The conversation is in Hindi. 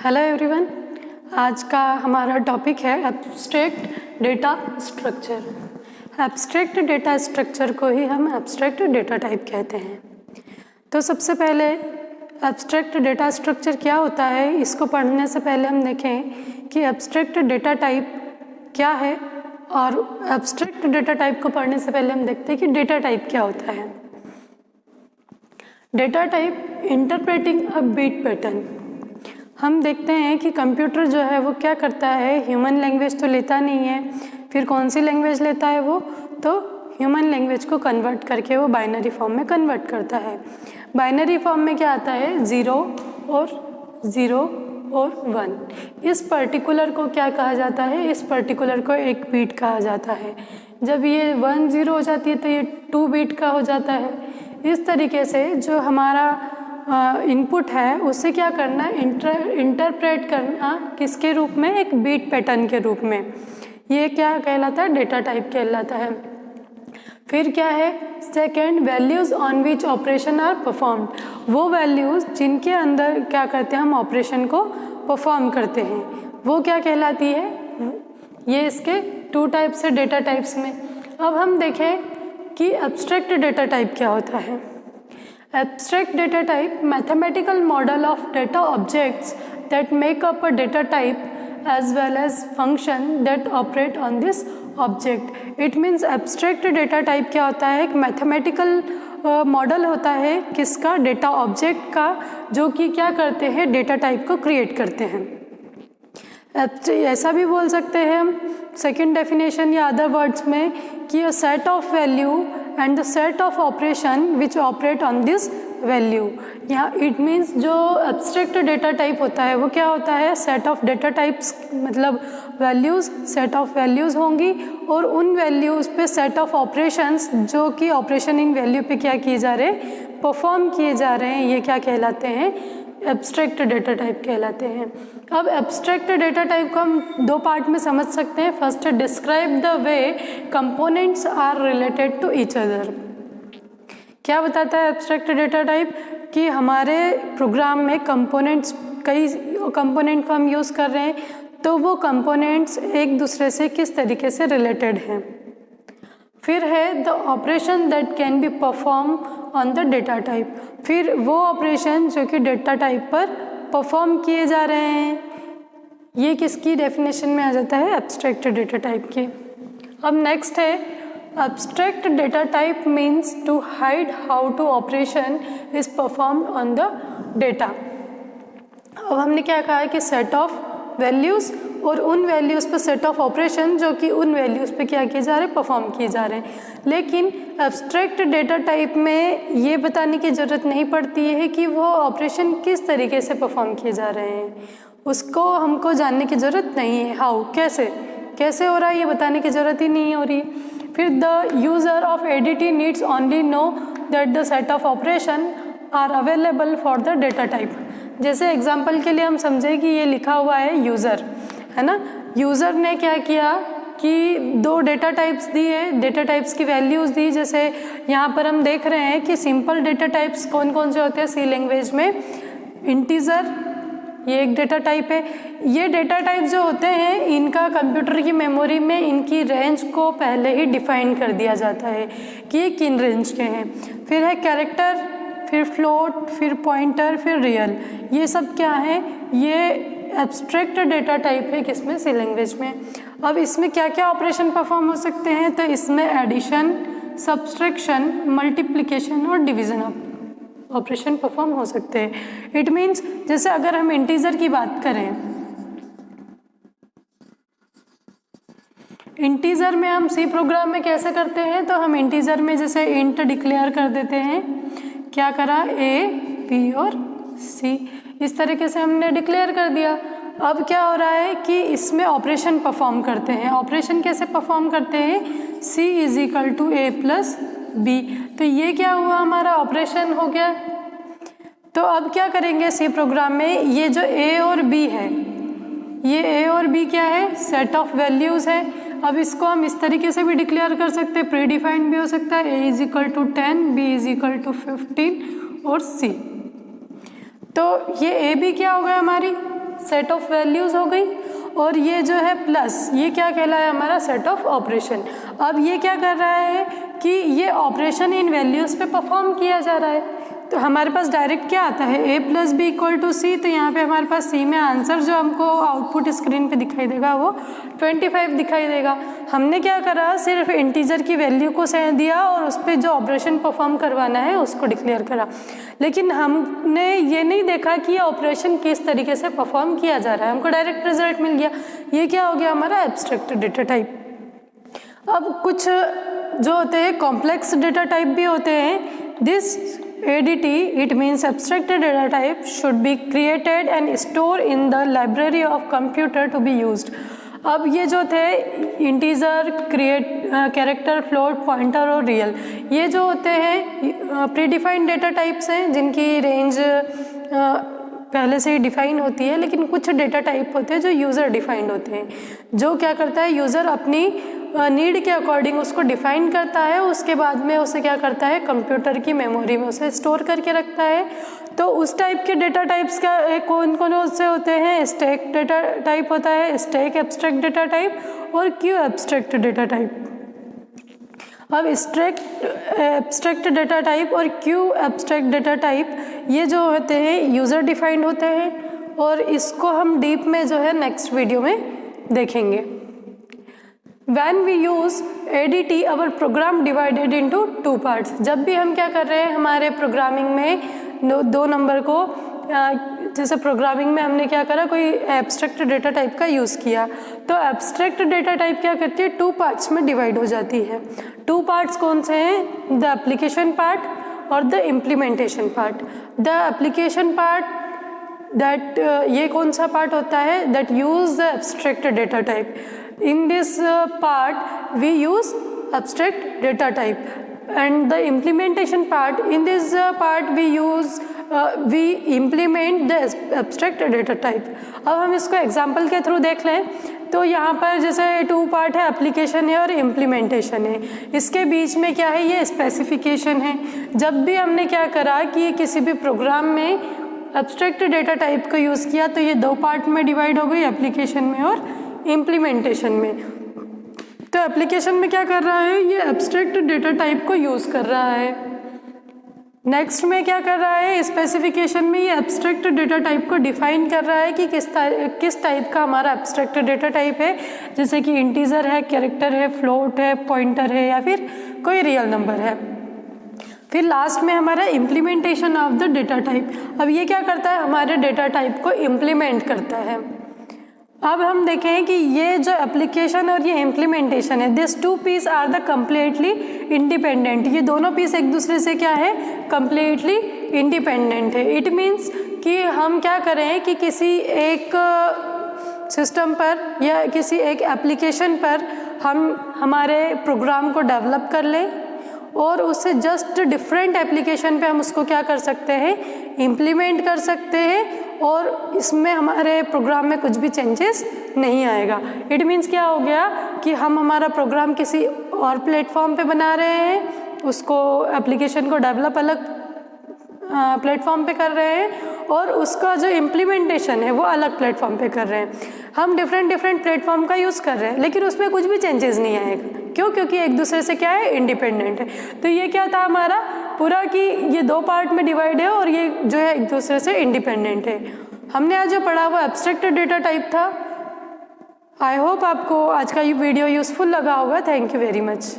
हेलो एवरीवन, आज का हमारा टॉपिक है abstract data structure. Abstract data structure को ही हम एब्स्ट्रैक्ट डेटा टाइप कहते हैं। तो सबसे पहले एब्स्ट्रैक्ट डेटा स्ट्रक्चर क्या होता है, इसको पढ़ने से पहले हम देखें कि एब्स्ट्रैक्ट डेटा टाइप क्या है, और एब्स्ट्रैक्ट डेटा टाइप को पढ़ने से पहले हम देखते हैं कि डेटा टाइप क्या होता है। Data type interpreting a bit pattern. हम देखते हैं कि कंप्यूटर जो है वो क्या करता है, ह्यूमन लैंग्वेज तो लेता नहीं है, फिर कौन सी लैंग्वेज लेता है वो, तो ह्यूमन लैंग्वेज को कन्वर्ट करके वो बाइनरी फॉर्म में कन्वर्ट करता है। बाइनरी फॉर्म में क्या आता है, 0 और 1। इस पर्टिकुलर को क्या कहा जाता है, इस पर्टिकुलर को एक बीट कहा जाता है। जब ये 1 0 हो जाती है तो ये 2 बीट का हो जाता है। इस तरीके से जो हमारा इनपुट है उसे क्या करना, इंटरप्रेट करना किसके रूप में, एक बीट पैटर्न के रूप में। ये क्या कहलाता है, डेटा टाइप कहलाता है। फिर क्या है, second, values on which operation are performed. वो वैल्यूज़ जिनके अंदर क्या करते हैं, हम ऑपरेशन को परफॉर्म करते हैं, वो क्या कहलाती है। ये इसके 2 टाइप्स है डेटा टाइप्स में। अब हम देखें कि एब्स्ट्रैक्ट डेटा टाइप क्या होता है। Abstract data type, mathematical model of data objects that make up a data type as well as function that operate on this object. It means abstract data type क्या होता है, एक mathematical मॉडल होता है किसका, डेटा ऑब्जेक्ट का, जो कि क्या करते हैं, डेटा टाइप को क्रिएट करते हैं। ऐसा भी बोल सकते हैं हम सेकेंड डेफिनेशन या अदर वर्ड्स में कि a set of value and the set of operation which operate on this value. यहाँ इट मीन्स जो एब्स्ट्रैक्ट डेटा टाइप होता है वो क्या होता है, सेट ऑफ डेटा टाइप्स, मतलब वैल्यूज़, सेट ऑफ वैल्यूज़ होंगी और उन वैल्यूज़ पे सेट ऑफ ऑपरेशंस जो कि ऑपरेशन इन वैल्यू पे क्या किए जा रहे हैं, परफॉर्म किए जा रहे हैं, ये क्या कहलाते हैं, एब्स्ट्रैक्ट डेटा टाइप कहलाते हैं। अब एब्स्ट्रैक्ट डेटा टाइप को हम 2 पार्ट में समझ सकते हैं। First, describe the way components are related to each other. क्या बताता है एब्स्ट्रैक्ट डेटा टाइप, कि हमारे प्रोग्राम में कंपोनेंट्स, कई कंपोनेंट को हम यूज़ कर रहे हैं, तो वो कंपोनेंट्स एक दूसरे से किस तरीके से रिलेटेड हैं। फिर है the operation that can be perform on the data type. फिर वो ऑपरेशन जो कि डेटा टाइप पर परफॉर्म किए जा रहे हैं, ये किसकी डेफिनेशन में आ जाता है, एब्स्ट्रैक्ट डेटा टाइप की। अब नेक्स्ट है, abstract data type means to hide how to operation is performed on the data. अब हमने क्या कहा है कि सेट ऑफ वैल्यूज़ और उन वैल्यूज़ पर सेट ऑफ ऑपरेशन जो कि उन वैल्यूज़ पे क्या किए जा रहे हैं, परफॉर्म किए जा रहे हैं। लेकिन एब्स्ट्रैक्ट डेटा टाइप में ये बताने की ज़रूरत नहीं पड़ती है कि वो ऑपरेशन किस तरीके से परफॉर्म किए जा रहे हैं, उसको हमको जानने की ज़रूरत नहीं है। हाउ, कैसे हो रहा है, ये बताने की ज़रूरत ही नहीं हो रही। फिर the user of ADT needs only know that the set of operation are available for the data type. जैसे एग्जाम्पल के लिए हम समझें कि ये लिखा हुआ है यूज़र, है ना। यूज़र ने क्या किया कि 2 डेटा टाइप्स दिए, डेटा टाइप्स की वैल्यूज़ दी। जैसे यहाँ पर हम देख रहे हैं कि सिंपल डेटा टाइप्स कौन कौन से होते हैं सी लैंग्वेज में, इंटीजर, ये एक डेटा टाइप है। ये डेटा टाइप जो होते हैं, इनका कंप्यूटर की मेमोरी में इनकी रेंज को पहले ही डिफाइन कर दिया जाता है कि ये किन रेंज के हैं। फिर है कैरेक्टर, फिर फ्लोट, फिर पॉइंटर, फिर रियल। ये सब क्या है, ये एब्स्ट्रैक्ट डेटा टाइप है किसमें, सी लैंग्वेज में। अब इसमें क्या क्या ऑपरेशन परफॉर्म हो सकते हैं, तो इसमें एडिशन, सब्सट्रैक्शन, मल्टीप्लिकेशन और डिवीज़न ऑपरेशन परफॉर्म हो सकते हैं। इट मीन्स जैसे अगर हम इंटीजर की बात करें, इंटीजर में हम सी प्रोग्राम में कैसे करते हैं, तो हम इंटीजर में जैसे इंट डिक्लेयर कर देते हैं, क्या करा, ए, बी और सी, इस तरीके से हमने डिक्लेयर कर दिया। अब क्या हो रहा है कि इसमें ऑपरेशन परफॉर्म करते हैं। ऑपरेशन कैसे परफॉर्म करते हैं, c is equal to A plus B. तो ये क्या हुआ, हमारा ऑपरेशन हो गया। तो अब क्या करेंगे सी प्रोग्राम में, ये जो a और b है, ये a और b क्या है, सेट ऑफ वैल्यूज़ है। अब इसको हम इस तरीके से भी डिक्लेयर कर सकते हैं, प्री डिफाइंड भी हो सकता है, a is equal to 10, b is equal to 15 और c। तो ये ए बी क्या हो गया, हमारी सेट ऑफ वैल्यूज़ हो गई, और ये जो है प्लस, ये क्या कहलाया हमारा सेट ऑफ ऑपरेशन। अब ये क्या कर रहा है कि ये ऑपरेशन इन वैल्यूज़ पे परफॉर्म किया जा रहा है। तो हमारे पास डायरेक्ट क्या आता है, a plus B equal to C. तो यहाँ पे हमारे पास सी में आंसर जो हमको आउटपुट स्क्रीन पे दिखाई देगा वो 25 दिखाई देगा। हमने क्या करा, सिर्फ इंटीजर की वैल्यू को दिया और उस पर जो ऑपरेशन परफॉर्म करवाना है उसको डिक्लेयर करा, लेकिन हमने ये नहीं देखा कि ये ऑपरेशन किस तरीके से परफॉर्म किया जा रहा है। हमको डायरेक्ट रिजल्ट मिल गया। ये क्या हो गया हमारा एब्स्ट्रैक्ट डेटा टाइप। अब कुछ जो होते हैं कॉम्प्लेक्स डेटा टाइप भी होते हैं। This ADT, it means abstracted data type, should be created and stored in the library of computer to be used. अब ये जो थे इंटीजर, कैरेक्टर, फ्लोट, पॉइंटर और रियल, ये जो होते हैं प्रीडिफाइंड डेटा टाइप्स हैं जिनकी रेंज पहले से ही डिफाइन होती है। लेकिन कुछ डेटा टाइप होते हैं जो यूज़र डिफाइंड होते हैं, जो क्या करता है यूज़र अपनी नीड के अकॉर्डिंग उसको डिफाइन करता है, उसके बाद में उसे क्या करता है कंप्यूटर की मेमोरी में उसे स्टोर करके रखता है। तो उस टाइप के डेटा टाइप्स का कौन कौन से होते हैं, स्टैक डेटा टाइप होता है, स्टैक एब्स्ट्रैक्ट डेटा टाइप और क्यू एब्स्ट्रैक्ट डेटा टाइप। अब एब्स्ट्रैक्ट डेटा टाइप और क्यू एब्स्ट्रैक्ट डेटा टाइप ये जो होते हैं यूज़र डिफाइंड होते हैं, और इसको हम डीप में जो है नेक्स्ट वीडियो में देखेंगे। When we use ADT, our program divided into two parts. जब भी हम क्या कर रहे हैं हमारे प्रोग्रामिंग में दो नंबर को, जैसे प्रोग्रामिंग में हमने क्या करा, कोई एब्स्ट्रैक्ट डेटा टाइप का यूज़ किया, तो एब्स्ट्रैक्ट डेटा टाइप क्या करती है, टू पार्ट्स में डिवाइड हो जाती है। टू पार्ट्स कौन से हैं, द एप्लीकेशन पार्ट और the implementation part. The application part that ये कौन सा पार्ट होता है, that use the abstract data type. In this part we use abstract data type, and the implementation part, in this part we implement the abstract data type. अब हम इसको एग्जाम्पल के थ्रू देख लें तो यहाँ पर जैसे टू पार्ट है, एप्लीकेशन है और इम्प्लीमेंटेशन है। इसके बीच में क्या है, ये स्पेसिफिकेशन है। जब भी हमने क्या करा कि किसी भी प्रोग्राम में एब्स्ट्रैक्ट डेटा टाइप को यूज़ किया तो ये दो पार्ट में डिवाइड हो गई, एप्लीकेशन में और इम्प्लीमेंटेशन में। तो एप्लीकेशन में क्या कर रहा है, ये एब्स्ट्रैक्ट डेटा टाइप को यूज़ कर रहा है। नेक्स्ट में क्या कर रहा है, स्पेसिफिकेशन में ये एब्स्ट्रैक्ट डेटा टाइप को डिफाइन कर रहा है कि किस टाइप का हमारा एब्स्ट्रैक्ट डेटा टाइप है, जैसे कि इंटीजर है, कैरेक्टर है, फ्लोट है, पॉइंटर है या फिर कोई रियल नंबर है। फिर लास्ट में हमारा implementation of the data type. अब ये क्या करता है, हमारे डेटा टाइप को इम्प्लीमेंट करता है। अब हम देखें कि ये जो एप्लीकेशन और ये इम्प्लीमेंटेशन है, this two piece are the completely independent. ये दोनों पीस एक दूसरे से क्या है, कम्प्लीटली इंडिपेंडेंट है। इट मीन्स कि हम क्या करें कि किसी एक सिस्टम पर या किसी एक एप्लीकेशन पर हम हमारे प्रोग्राम को डेवलप कर लें और उससे जस्ट डिफरेंट एप्लीकेशन पे हम उसको क्या कर सकते हैं, इम्प्लीमेंट कर सकते हैं, और इसमें हमारे प्रोग्राम में कुछ भी चेंजेस नहीं आएगा। इट मीन्स क्या हो गया कि हम हमारा प्रोग्राम किसी और प्लेटफॉर्म पे बना रहे हैं, उसको एप्लीकेशन को डेवलप अलग प्लेटफॉर्म पे कर रहे हैं और उसका जो इम्प्लीमेंटेशन है वो अलग प्लेटफॉर्म पे कर रहे हैं। हम डिफरेंट प्लेटफॉर्म का यूज़ कर रहे हैं लेकिन उसमें कुछ भी चेंजेस नहीं आएगा। क्यों? क्योंकि एक दूसरे से क्या है, इंडिपेंडेंट है। तो ये क्या था हमारा पूरा कि ये दो पार्ट में डिवाइड है और ये जो है एक दूसरे से इंडिपेंडेंट है। हमने आज जो पढ़ा वो एब्स्ट्रैक्ट डेटा टाइप था। आई होप आपको आज का ये वीडियो यूज़फुल लगा होगा। Thank you very much.